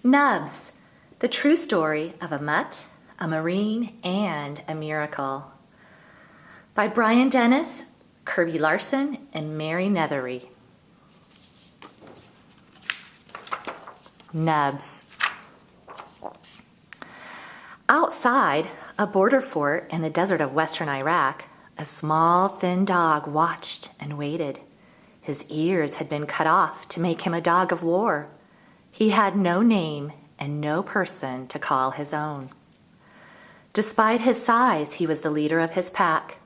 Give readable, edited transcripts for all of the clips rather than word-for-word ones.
Nubs, the true story of a mutt, a marine, and a miracle. By Brian Dennis, Kirby Larson, and Mary Nethery. Nubs. Outside a border fort in the desert of western Iraq, a small, thin dog watched and waited. His ears had been cut off to make him a dog of war. He had no name and no person to call his own. Despite his size, he was the leader of his pack,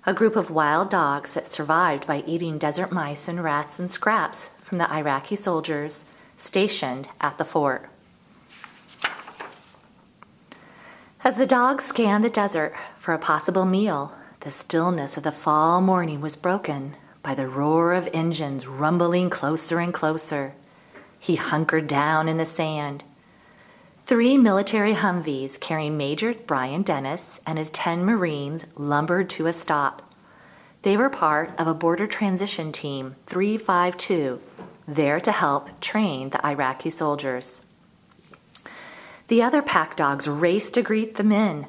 a group of wild dogs that survived by eating desert mice and rats and scraps from the Iraqi soldiers stationed at the fort. As the dogs scanned the desert for a possible meal, the stillness of the fall morning was broken by the roar of engines rumbling closer and closer. He hunkered down in the sand. 3 military Humvees carrying Major Brian Dennis and his 10 Marines lumbered to a stop. They were part of a border transition team 352, there to help train the Iraqi soldiers. The other pack dogs raced to greet the men,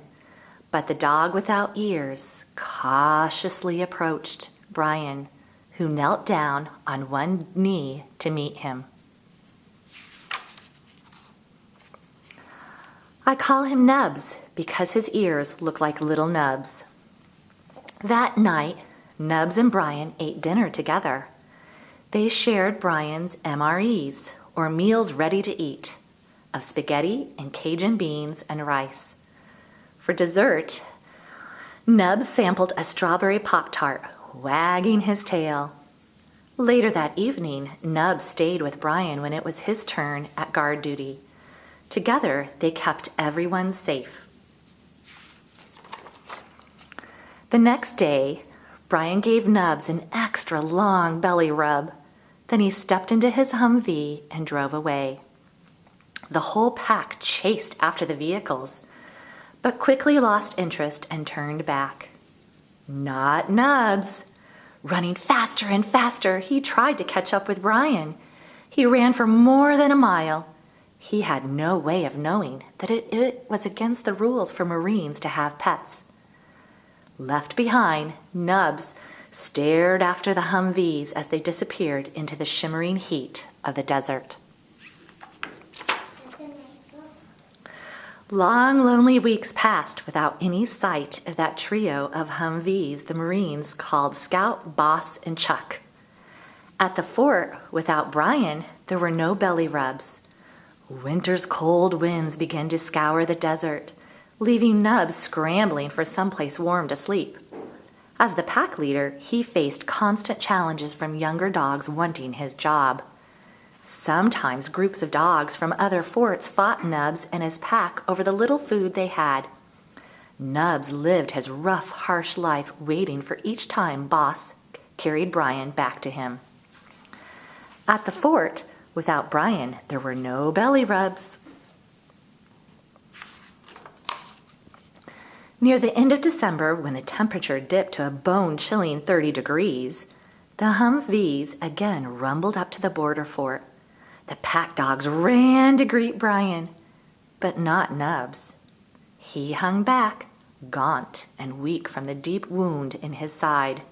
but the dog without ears cautiously approached Brian, who knelt down on one knee to meet him. I call him Nubs because his ears look like little nubs. That night, Nubs and Brian ate dinner together. They shared Brian's MREs, or meals ready to eat, of spaghetti and Cajun beans and rice. For dessert, Nubs sampled a strawberry Pop-Tart, wagging his tail. Later that evening, Nubs stayed with Brian when it was his turn at guard duty. Together, they kept everyone safe. The next day, Brian gave Nubs an extra long belly rub. Then he stepped into his Humvee and drove away. The whole pack chased after the vehicles, but quickly lost interest and turned back. Not Nubs. Running faster and faster, he tried to catch up with Brian. He ran for more than a mile. He had no way of knowing that it was against the rules for Marines to have pets. Left behind, Nubs stared after the Humvees as they disappeared into the shimmering heat of the desert. Long, lonely weeks passed without any sight of that trio of Humvees the Marines called Scout, Boss, and Chuck. At the fort, without Brian, there were no belly rubs. Winter's cold winds began to scour the desert, leaving Nubs scrambling for someplace warm to sleep. As the pack leader, he faced constant challenges from younger dogs wanting his job. Sometimes groups of dogs from other forts fought Nubs and his pack over the little food they had. Nubs lived his rough, harsh life waiting for each time Boss carried Brian back to him. At the fort, without Brian, there were no belly rubs. Near the end of December, when the temperature dipped to a bone-chilling 30 degrees, the Humvees again rumbled up to the border fort. The pack dogs ran to greet Brian, but not Nubs. He hung back, gaunt and weak from the deep wound in his side.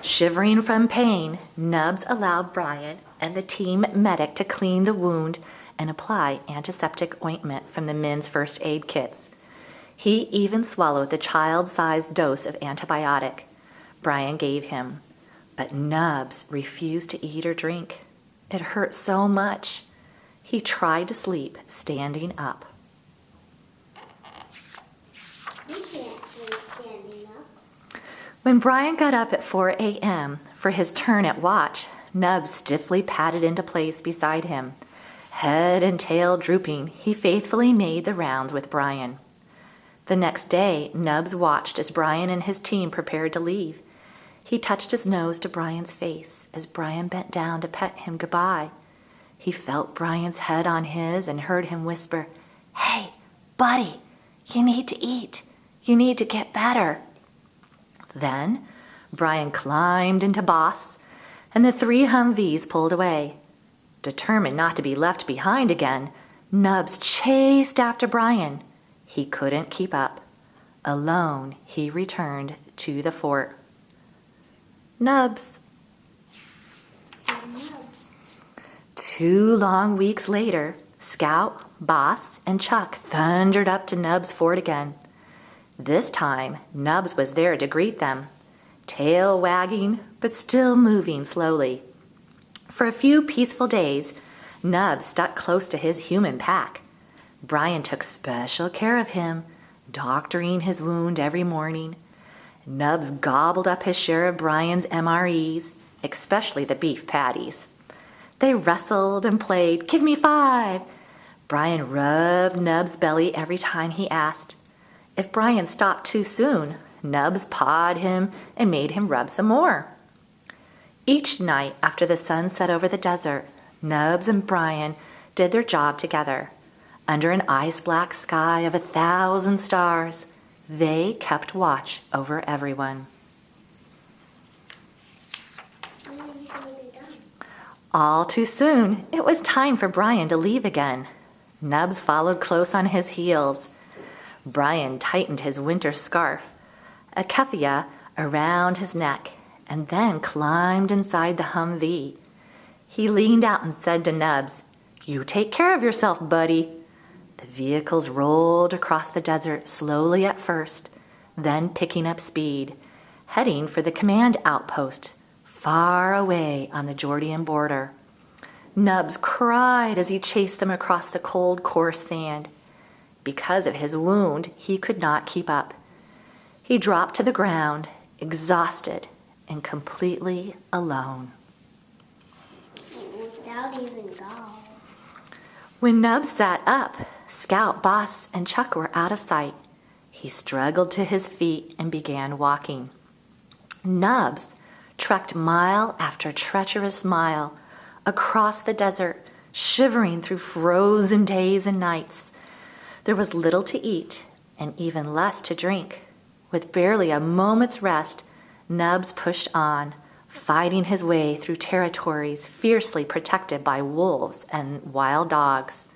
Shivering from pain, Nubs allowed Brian and the team medic to clean the wound and apply antiseptic ointment from the men's first aid kits. He even swallowed the child-sized dose of antibiotic Brian gave him, but Nubs refused to eat or drink. It hurt so much. He tried to sleep standing up. You can't sleep standing up. When Brian got up at 4 a.m. for his turn at watch, Nubs stiffly padded into place beside him. Head and tail drooping, he faithfully made the rounds with Brian. The next day, Nubs watched as Brian and his team prepared to leave. He touched his nose to Brian's face as Brian bent down to pet him goodbye. He felt Brian's head on his and heard him whisper, "Hey, buddy, you need to eat. You need to get better." Then, Brian climbed into Boss, and the 3 Humvees pulled away. Determined not to be left behind again, Nubs chased after Brian. He couldn't keep up. Alone, he returned to the fort. Nubs. 2 long weeks later, Scout, Boss, and Chuck thundered up to Nubs' fort again. This time, Nubs was there to greet them, tail wagging, but still moving slowly. For a few peaceful days, Nubs stuck close to his human pack. Brian took special care of him, doctoring his wound every morning. Nubs gobbled up his share of Brian's MREs, especially the beef patties. They wrestled and played, "Give me 5." Brian rubbed Nubs' belly every time he asked. If Brian stopped too soon, Nubs pawed him and made him rub some more. Each night after the sun set over the desert, Nubs and Brian did their job together. Under an ice-black sky of 1,000 stars, they kept watch over everyone. All too soon, it was time for Brian to leave again. Nubs followed close on his heels. Brian tightened his winter scarf, a keffiyeh, around his neck, and then climbed inside the Humvee. He leaned out and said to Nubs, "You take care of yourself, buddy." The vehicles rolled across the desert slowly at first, then picking up speed, heading for the command outpost, far away on the Jordan border. Nubs cried as he chased them across the cold, coarse sand. Because of his wound, he could not keep up. He dropped to the ground, exhausted and completely alone. Without even gall. When Nubs sat up, Scout, Boss, and Chuck were out of sight. He struggled to his feet and began walking. Nubs trekked mile after treacherous mile across the desert, shivering through frozen days and nights. There was little to eat and even less to drink. With barely a moment's rest, Nubs pushed on, fighting his way through territories fiercely protected by wolves and wild dogs.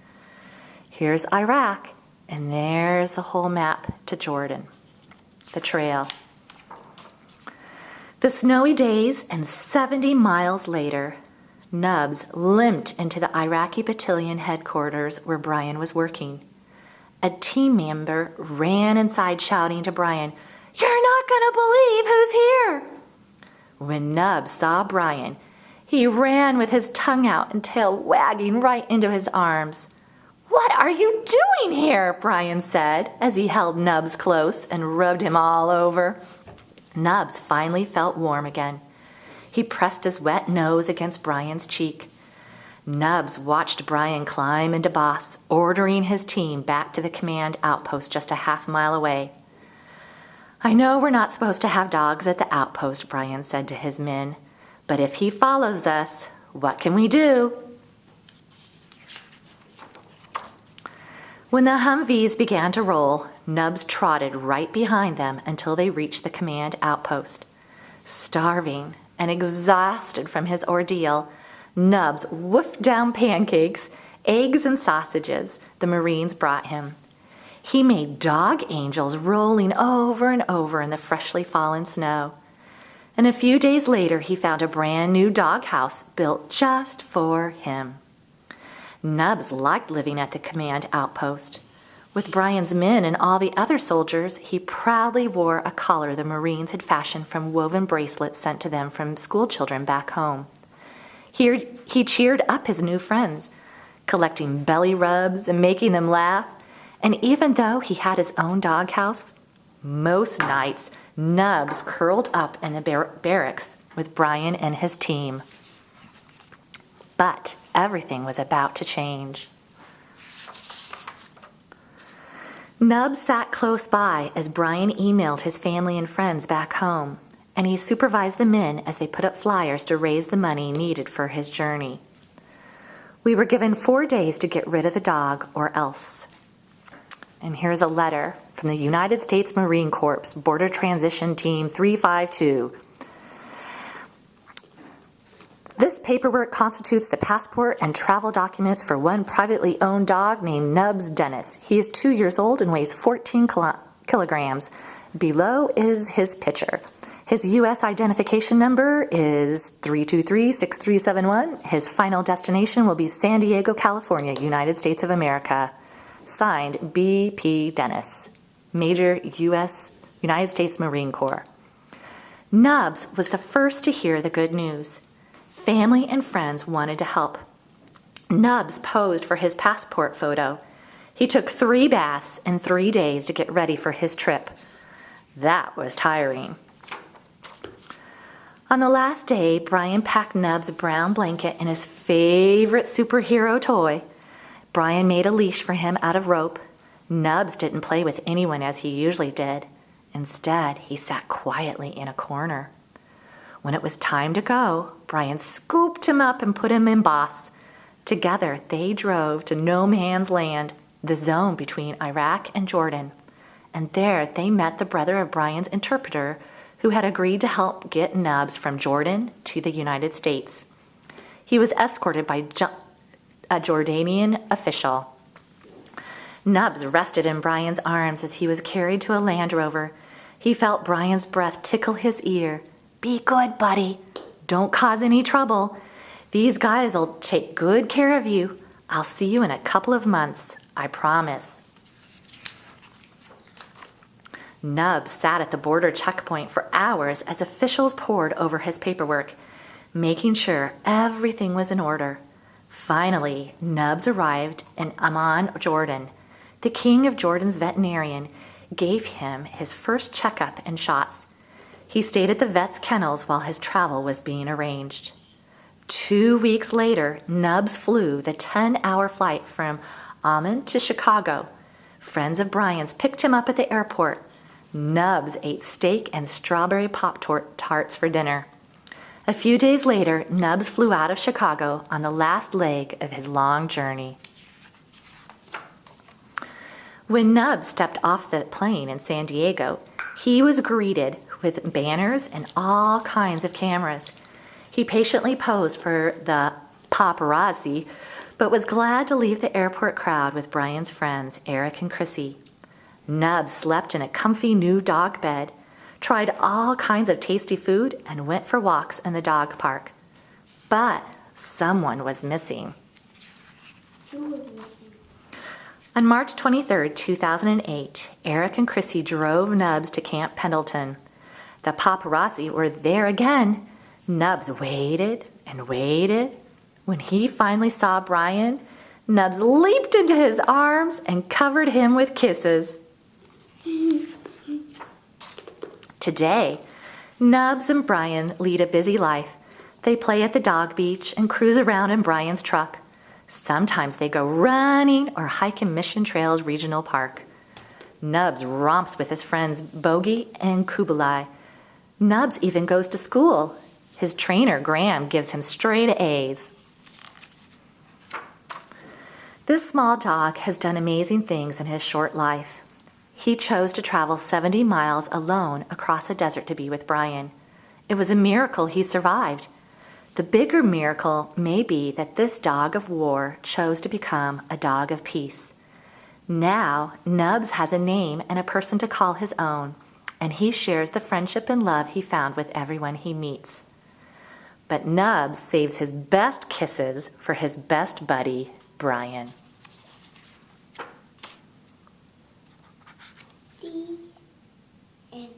Here's Iraq, and there's the whole map to Jordan. The trail. The snowy days, and 70 miles later, Nubs limped into the Iraqi battalion headquarters where Brian was working. A team member ran inside shouting to Brian, "You're not going to believe who's here!" When Nubs saw Brian, he ran with his tongue out and tail wagging right into his arms. "What are you doing here?" Brian said as he held Nubs close and rubbed him all over. Nubs finally felt warm again. He pressed his wet nose against Brian's cheek. Nubs watched Brian climb into Boss, ordering his team back to the command outpost just a half-mile away. "I know we're not supposed to have dogs at the outpost," Brian said to his men, "but if he follows us, what can we do?" When the Humvees began to roll, Nubs trotted right behind them until they reached the command outpost. Starving and exhausted from his ordeal, Nubs woofed down pancakes, eggs, and sausages the Marines brought him. He made dog angels rolling over and over in the freshly fallen snow. And a few days later, he found a brand new doghouse built just for him. Nubs liked living at the command outpost. With Brian's men and all the other soldiers, he proudly wore a collar the Marines had fashioned from woven bracelets sent to them from schoolchildren back home. Here, he cheered up his new friends, collecting belly rubs and making them laugh. And even though he had his own doghouse, most nights Nubs curled up in the barracks with Brian and his team. But everything was about to change. Nubs sat close by as Brian emailed his family and friends back home, and he supervised the men as they put up flyers to raise the money needed for his journey. "We were given 4 days to get rid of the dog or else." And here's a letter from the United States Marine Corps Border Transition Team 352. This paperwork constitutes the passport and travel documents for one privately owned dog named Nubs Dennis. He is 2 years old and weighs 14 kilograms. Below is his picture. His U.S. identification number is 323-6371. His final destination will be San Diego, California, United States of America. Signed, B.P. Dennis, Major United States Marine Corps. Nubs was the first to hear the good news. Family and friends wanted to help. Nubs posed for his passport photo. He took 3 baths in 3 days to get ready for his trip. That was tiring. On the last day, Brian packed Nubs' brown blanket and his favorite superhero toy. Brian made a leash for him out of rope. Nubs didn't play with anyone as he usually did. Instead, he sat quietly in a corner. When it was time to go, Brian scooped him up and put him in Boss. Together, they drove to no man's land, the zone between Iraq and Jordan. And there, they met the brother of Brian's interpreter, who had agreed to help get Nubs from Jordan to the United States. He was escorted by a Jordanian official. Nubs rested in Brian's arms as he was carried to a Land Rover. He felt Brian's breath tickle his ear. "Be good, buddy. Don't cause any trouble. These guys will take good care of you. I'll see you in a couple of months, I promise." Nubs sat at the border checkpoint for hours as officials pored over his paperwork, making sure everything was in order. Finally, Nubs arrived in Amman, Jordan. The king of Jordan's veterinarian gave him his first checkup and shots. He stayed at the vet's kennels while his travel was being arranged. 2 weeks later, Nubs flew the 10-hour flight from Amman to Chicago. Friends of Brian's picked him up at the airport. Nubs ate steak and strawberry Pop-Tarts for dinner. A few days later, Nubs flew out of Chicago on the last leg of his long journey. When Nubs stepped off the plane in San Diego, he was greeted with banners and all kinds of cameras. He patiently posed for the paparazzi, but was glad to leave the airport crowd with Brian's friends, Eric and Chrissy. Nubs slept in a comfy new dog bed, tried all kinds of tasty food, and went for walks in the dog park. But someone was missing. On March 23, 2008, Eric and Chrissy drove Nubs to Camp Pendleton. The paparazzi were there again. Nubs waited and waited. When he finally saw Brian, Nubs leaped into his arms and covered him with kisses. Today, Nubs and Brian lead a busy life. They play at the dog beach and cruise around in Brian's truck. Sometimes they go running or hike in Mission Trails Regional Park. Nubs romps with his friends Bogey and Kublai. Nubs even goes to school. His trainer, Graham, gives him straight A's. This small dog has done amazing things in his short life. He chose to travel 70 miles alone across a desert to be with Brian. It was a miracle he survived. The bigger miracle may be that this dog of war chose to become a dog of peace. Now, Nubs has a name and a person to call his own, and he shares the friendship and love he found with everyone he meets. But Nubs saves his best kisses for his best buddy, Brian. The end.